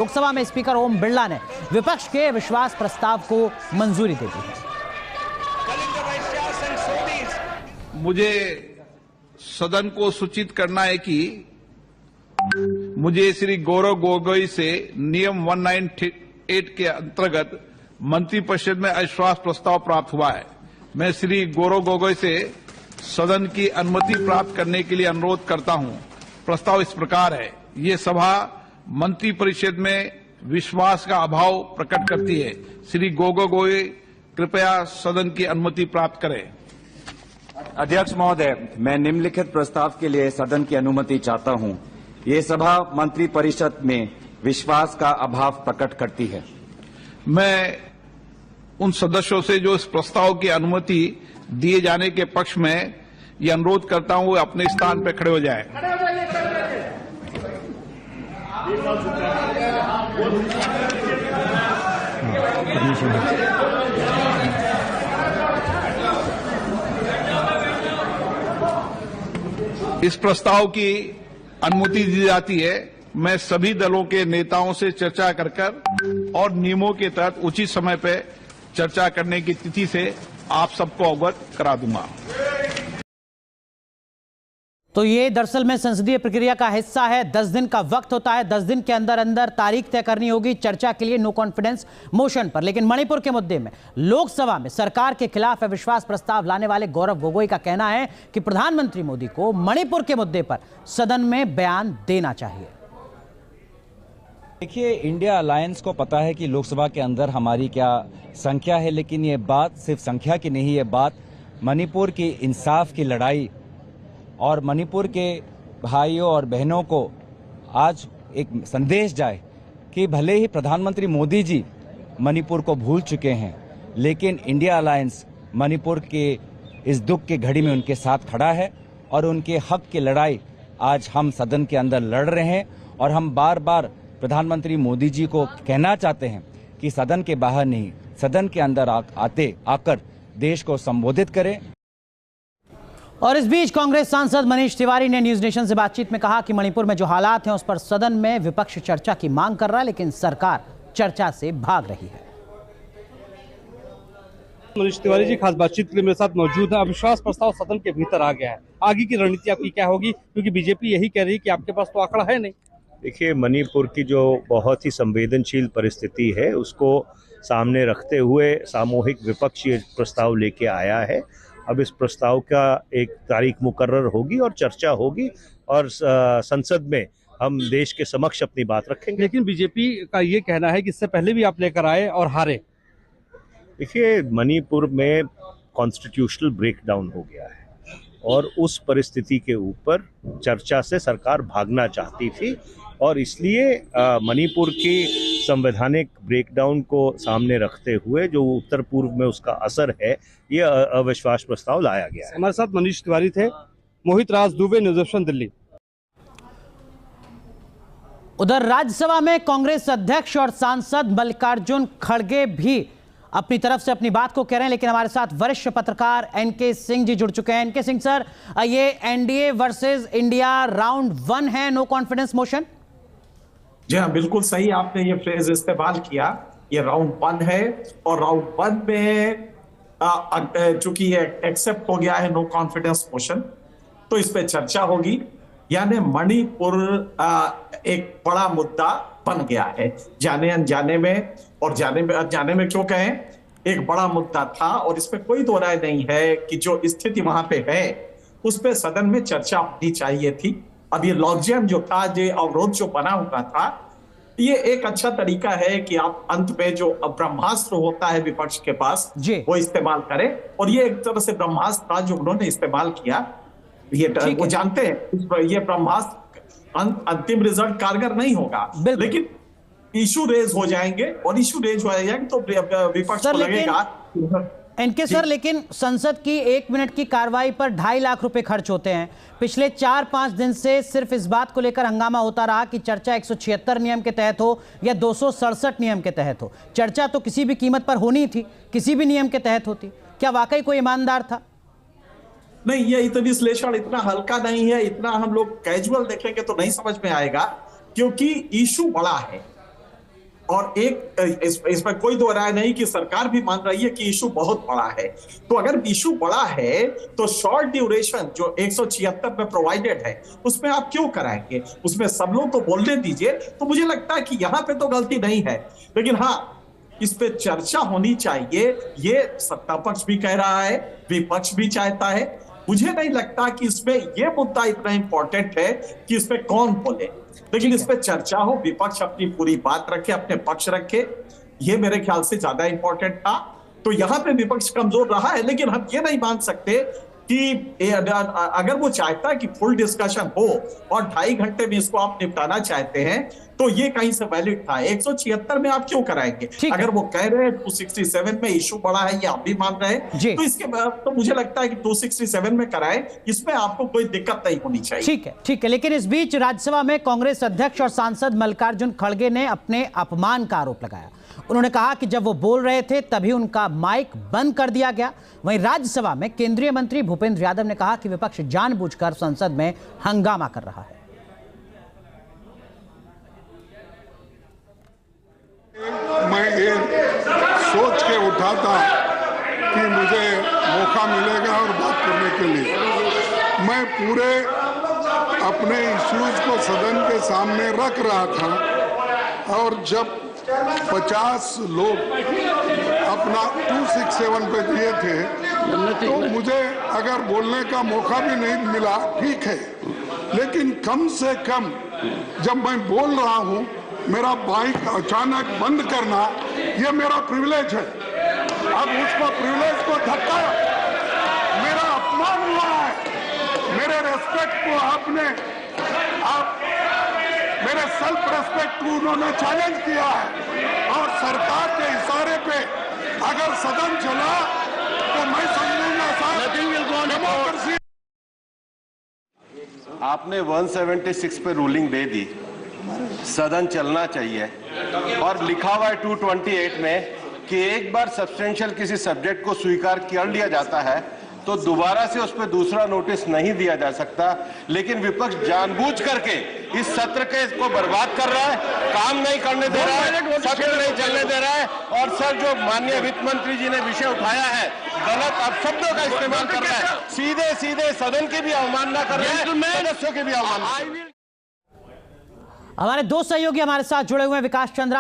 लोकसभा में स्पीकर ओम बिरला ने विपक्ष के विश्वास प्रस्ताव को मंजूरी दे दी है। मुझे सदन को सूचित करना है कि मुझे श्री गौरव गोगोई से नियम 198 के अंतर्गत मंत्रिपरिषद में अविश्वास प्रस्ताव प्राप्त हुआ है। मैं श्री गौरव गोगोई से सदन की अनुमति प्राप्त करने के लिए अनुरोध करता हूं। प्रस्ताव इस प्रकार है। ये सभा मंत्रिपरिषद में विश्वास का अभाव प्रकट करती है। श्री गोगोई कृपया सदन की अनुमति प्राप्त करें। अध्यक्ष महोदय, मैं निम्नलिखित प्रस्ताव के लिए सदन की अनुमति चाहता हूं। ये सभा मंत्रिपरिषद में विश्वास का अभाव प्रकट करती है। मैं उन सदस्यों से जो इस प्रस्ताव की अनुमति दिए जाने के पक्ष में ये अनुरोध करता हूं, वे अपने स्थान पर खड़े हो जाएं। इस प्रस्ताव की अनुमति दी जाती है। मैं सभी दलों के नेताओं से चर्चा कर और नियमों के तहत उचित समय पर चर्चा करने की तिथि से आप सबको अवगत करा दूंगा। तो ये दरअसल में संसदीय प्रक्रिया का हिस्सा है। 10 दिन का वक्त होता है। 10 दिन के अंदर अंदर तारीख तय करनी होगी चर्चा के लिए नो कॉन्फिडेंस मोशन पर। लेकिन मणिपुर के मुद्दे में लोकसभा में सरकार के खिलाफ अविश्वास प्रस्ताव लाने वाले गौरव गोगोई का कहना है कि प्रधानमंत्री मोदी को मणिपुर के मुद्दे पर सदन में बयान देना चाहिए। देखिए, इंडिया अलायंस को पता है कि लोकसभा के अंदर हमारी क्या संख्या है, लेकिन ये बात सिर्फ संख्या की नहीं, ये बात मणिपुर की इंसाफ की लड़ाई और मणिपुर के भाइयों और बहनों को आज एक संदेश जाए कि भले ही प्रधानमंत्री मोदी जी मणिपुर को भूल चुके हैं, लेकिन इंडिया अलायंस मणिपुर के इस दुख की घड़ी में उनके साथ खड़ा है और उनके हक की लड़ाई आज हम सदन के अंदर लड़ रहे हैं। और हम बार बार प्रधानमंत्री मोदी जी को कहना चाहते हैं कि सदन के बाहर नहीं, सदन के अंदर आकर देश को संबोधित करें। और इस बीच कांग्रेस सांसद मनीष तिवारी ने न्यूज नेशन से बातचीत में कहा कि मणिपुर में जो हालात हैं उस पर सदन में विपक्ष चर्चा की मांग कर रहा है, लेकिन सरकार चर्चा से भाग रही है। मनीष तिवारी जी खास बातचीत के लिए मेरे साथ मौजूद है। अविश्वास प्रस्ताव सदन के भीतर आ गया है, आगे की रणनीति आपकी क्या होगी, क्योंकि बीजेपी यही कह रही है कि आपके पास तो आंकड़ा है नहीं। देखिए, मणिपुर की जो बहुत ही संवेदनशील परिस्थिति है उसको सामने रखते हुए सामूहिक विपक्ष ये प्रस्ताव लेके आया है। अब इस प्रस्ताव का एक तारीख मुकर्रर होगी और चर्चा होगी और संसद में हम देश के समक्ष अपनी बात रखेंगे। लेकिन बीजेपी का ये कहना है कि इससे पहले भी आप लेकर आए और हारे। देखिए, मणिपुर में कॉन्स्टिट्यूशनल ब्रेकडाउन हो गया है और उस परिस्थिति के ऊपर चर्चा से सरकार भागना चाहती थी और इसलिए मणिपुर की संवैधानिक ब्रेकडाउन को सामने रखते हुए जो उत्तर पूर्व में उसका असर है, ये अविश्वास प्रस्ताव लाया गया है। हमारे साथ मनीष तिवारी थे। मोहित राज दुबे, न्यूज नेशन, दिल्ली। उधर राज्यसभा में कांग्रेस अध्यक्ष और सांसद मल्लिकार्जुन खड़गे भी अपनी तरफ से अपनी बात को कह रहे हैं, लेकिन हमारे साथ वरिष्ठ पत्रकार एनके सिंह जी जुड़ चुके हैं। एनके सिंह सर, ये एनडीए वर्सेस इंडिया राउंड 1 है, नो कॉन्फिडेंस मोशन? जी हाँ, बिल्कुल सही आपने ये फ्रेज इस्तेमाल किया। ये राउंड 1 है और राउंड 1 में चूंकि ये एक्सेप्ट हो गया है नो कॉन्फिडेंस मोशन, तो इस पे चर्चा होगी। यानी मणिपुर एक बड़ा मुद्दा बन गया है, जाने अनजाने में। और जाने में क्यों कहें, एक बड़ा मुद्दा था और इसमें कोई दो राय नहीं है कि जो स्थिति वहां पे है उस पे सदन में चर्चा होनी चाहिए थी। अब ये लॉकजैम जो था, जो अवरोध जो बना हुआ था, ये एक अच्छा तरीका है कि आप अंत में जो ब्रह्मास्त्र होता है विपक्ष के पास वो इस्तेमाल करें। और ये एक तरह से ब्रह्मास्त्र था जो उन्होंने इस्तेमाल किया। ये वो जानते हैं ये ब्रह्मास्त्र अंतिम रिजल्ट कारगर नहीं होगा, लेकिन इशू रेज हो जाएंगे और इशू रेज हो जाएंगे तो विपक्ष को लगेगा। एनके सर, लेकिन संसद की 1 मिनट की कार्रवाई पर 2.5 लाख रुपए खर्च होते हैं। पिछले 4-5 दिन से सिर्फ इस बात को लेकर हंगामा होता रहा कि चर्चा 176 नियम के तहत हो या 267 नियम के तहत हो। चर्चा तो किसी भी कीमत पर होनी थी, किसी भी नियम के तहत होती। क्या वाकई कोई ईमानदार था? नहीं, ये विश्लेषण इतना हल्का नहीं है, इतना हम लोग कैजुअल देखेंगे तो नहीं समझ में आएगा, क्योंकि इशू बड़ा है। और इसमें कोई दो राय नहीं कि सरकार भी मान रही है कि इशू बहुत बड़ा है। तो अगर इशू बड़ा है तो शॉर्ट ड्यूरेशन जो 176 में प्रोवाइडेड है उसमें आप क्यों कराएंगे, उसमें सब लोग को बोलने दीजिए। तो मुझे लगता है कि यहां पे तो गलती नहीं है, लेकिन हाँ इस पे चर्चा होनी चाहिए। ये सत्ता पक्ष भी कह रहा है, विपक्ष भी चाहता है। मुझे नहीं लगता कि इसमें यह मुद्दा इतना इंपॉर्टेंट है कि इस पे कौन बोले, लेकिन इस पे चर्चा हो, विपक्ष अपनी पूरी बात रखे, अपने पक्ष रखे, ये मेरे ख्याल से ज्यादा इंपॉर्टेंट था। तो यहां पे विपक्ष कमजोर रहा है, लेकिन हम ये नहीं मान सकते कि अगर वो चाहता है कि फुल डिस्कशन हो और 2.5 घंटे में इसको आप निपटाना चाहते हैं तो ये कहीं से वैलिड था। 176 में आप क्यों कराएंगे? अगर वो कह रहे हैं 267 में इशू बड़ा है, ये आप भी मान रहे हैं, तो इसके बाद तो मुझे लगता है कि 267 में कराएं, इसमें आपको कोई दिक्कत नहीं होनी चाहिए। ठीक है। लेकिन इस बीच राज्यसभा में कांग्रेस अध्यक्ष और सांसद मल्लिकार्जुन खड़गे ने अपने अपमान का आरोप लगाया। उन्होंने कहा कि जब वो बोल रहे थे तभी उनका माइक बंद कर दिया गया। वहीं राज्यसभा में केंद्रीय मंत्री भूपेंद्र यादव ने कहा कि विपक्ष जानबूझकर संसद में हंगामा कर रहा है। मैं ये सोच के उठा था कि मुझे मौका मिलेगा और बात करने के लिए। मैं पूरे अपने इश्यूज को सदन के सामने रख रहा था और जब 50 लोग अपना 267 पे दिए थे तो मुझे अगर बोलने का मौका भी नहीं मिला, ठीक है, लेकिन कम से कम जब मैं बोल रहा हूं मेरा माइक अचानक बंद करना ये मेरा प्रिविलेज है। अब उसको प्रिविलेज को धक्का, मेरा अपमान हुआ है, मेरे रेस्पेक्ट को आपने मेरे सेल्फ रेस्पेक्ट को उन्होंने चैलेंज किया है और सरकार के इशारे पे अगर सदन चला तो मैं समझूंगा डेमोक्रेसी। आपने 176 पे रूलिंग दे दी, सदन चलना चाहिए और लिखा हुआ है 228 में कि एक बार सब्सटेंशियल किसी सब्जेक्ट को स्वीकार कर लिया जाता है तो दोबारा से उस पर दूसरा नोटिस नहीं दिया जा सकता। लेकिन विपक्ष जानबूझ करके इस सत्र के को बर्बाद कर रहा है, काम नहीं करने दे रहा है, सत्र नहीं चलने दे रहा है। और सर जो माननीय वित्त मंत्री जी ने विषय उठाया है गलत अपशब्दों का इस्तेमाल कर रहा है, सीधे सीधे सदन की भी अवमानना कर रहा है, सदस्यों की भी अवमानना। हमारे दो सहयोगी हमारे साथ जुड़े हुए हैं, विकास चंद्रा